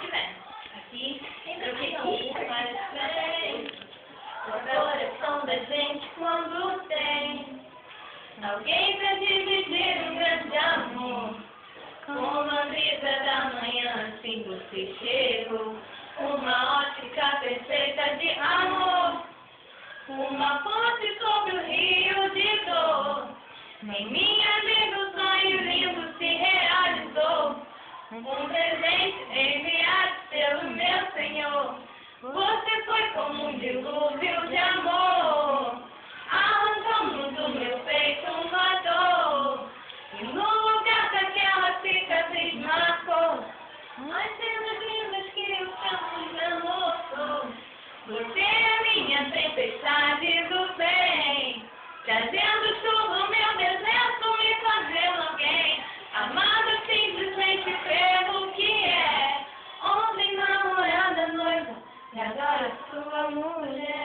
que vem. Aqui, o que parece o coração da gente quando tem alguém pra dividir um grande amor. Como a brisa da manhã, assim você chegou. Uma ótica perfeita de amor. Uma ponte sobre o rio de dor. Em minha vida o sonho lindo se realizou. Um presente enviado pelo meu Senhor. Você foi como um dilúvio de amor. Arrancando do meu peito uma dor. E no lugar daquela cicatriz marcou as cenas lindas que o campo já mostrou. Você é a minha tempestade do bem, trazendo chuva ao meu deserto, me fazendo alguém. Amada simplesmente pelo que é. Ontem namorada, noiva, e agora sua mulher.